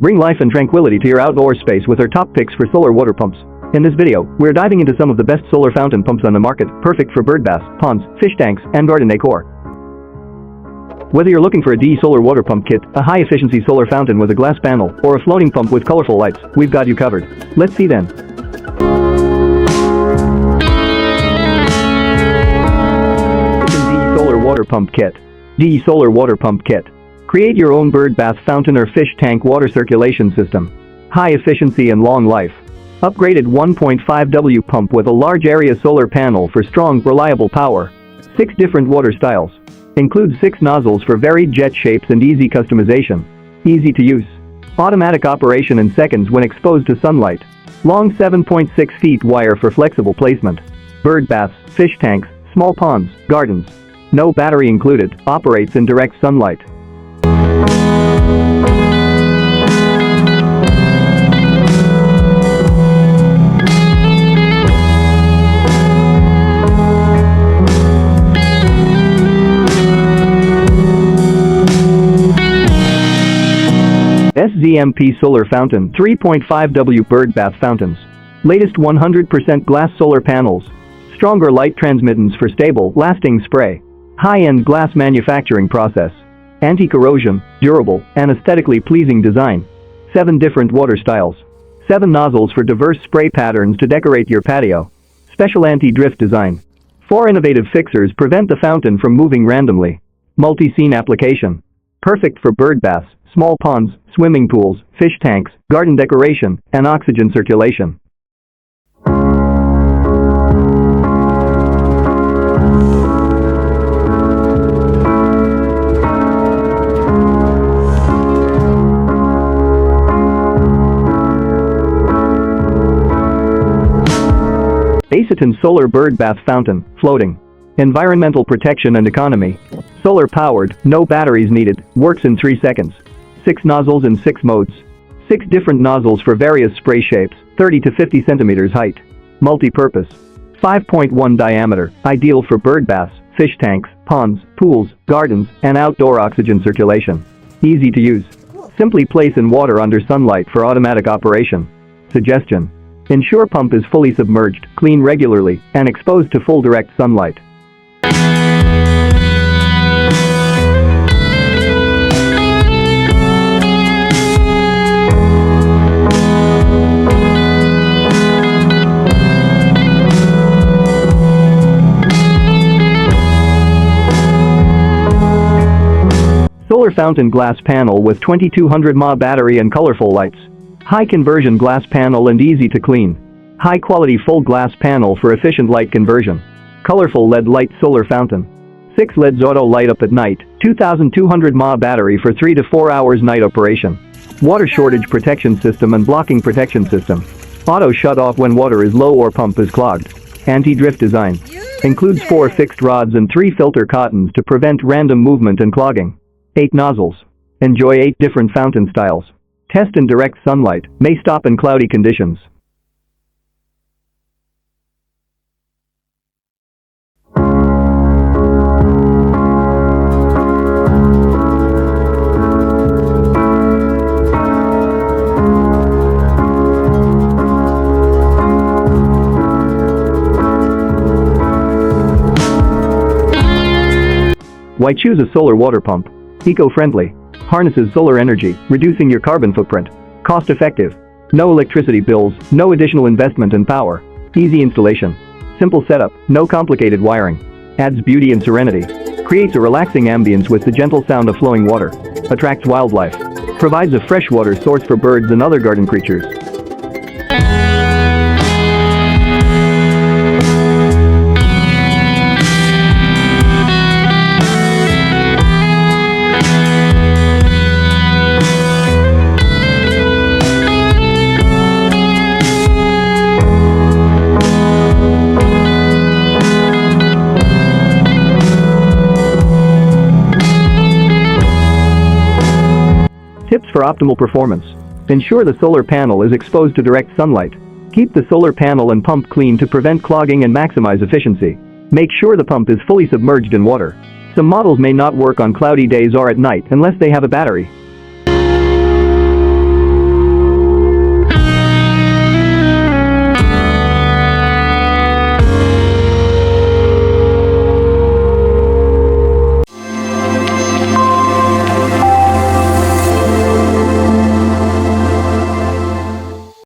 Bring life and tranquility to your outdoor space with our top picks for solar water pumps. In this video, we're diving into some of the best solar fountain pumps on the market, perfect for bird baths, ponds, fish tanks, and garden decor. Whether you're looking for a DE solar water pump kit, a high-efficiency solar fountain with a glass panel, or a floating pump with colorful lights, we've got you covered. Let's see then. DE Solar Water Pump Kit. DE Solar Water Pump Kit. Create your own bird bath fountain or fish tank water circulation system. High efficiency and long life. Upgraded 1.5W pump with a large area solar panel for strong, reliable power. 6 different water styles. Includes 6 nozzles for varied jet shapes and easy customization. Easy to use. Automatic operation in seconds when exposed to sunlight. Long 7.6 feet wire for flexible placement. Bird baths, fish tanks, small ponds, gardens. No battery included, operates in direct sunlight. SZMP Solar Fountain 3.5W Bird Bath Fountains. Latest 100% glass solar panels. Stronger light transmittance for stable, lasting spray. High-end glass manufacturing process. Anti-corrosion, durable, and aesthetically pleasing design. 7 different water styles. 7 nozzles for diverse spray patterns to decorate your patio. Special anti-drift design. 4 innovative fixers prevent the fountain from moving randomly. Multi-scene application. Perfect for bird baths, small ponds, swimming pools, fish tanks, garden decoration, and oxygen circulation. Aceton Solar Bird Bath Fountain, floating. Environmental protection and economy. Solar powered, no batteries needed, works in 3 seconds. 6 nozzles in 6 modes. 6 different nozzles for various spray shapes, 30 to 50 centimeters height. Multi-purpose. 5.1 diameter, ideal for bird baths, fish tanks, ponds, pools, gardens, and outdoor oxygen circulation. Easy to use. Simply place in water under sunlight for automatic operation. Suggestion. Ensure pump is fully submerged, clean regularly, and exposed to full direct sunlight. Solar fountain glass panel with 2200 mAh battery and colorful lights. High conversion glass panel and easy to clean. High quality full glass panel for efficient light conversion. Colorful LED light solar fountain. 6 LEDs auto light up at night. 2200 mAh battery for 3 to 4 hours night operation. Water shortage protection system and blocking protection system. Auto shut off when water is low or pump is clogged. Anti-drift design. Includes 4 fixed rods and 3 filter cottons to prevent random movement and clogging. 8 nozzles. Enjoy 8 different fountain styles. Test in direct sunlight, may stop in cloudy conditions. Why choose a solar water pump? Eco-friendly. Harnesses solar energy, reducing your carbon footprint. Cost-effective. No electricity bills, no additional investment and power. Easy installation. Simple setup, no complicated wiring. Adds beauty and serenity. Creates a relaxing ambience with the gentle sound of flowing water. Attracts wildlife. Provides a freshwater source for birds and other garden creatures. Tips for optimal performance. Ensure the solar panel is exposed to direct sunlight. Keep the solar panel and pump clean to prevent clogging and maximize efficiency. Make sure the pump is fully submerged in water. Some models may not work on cloudy days or at night unless they have a battery.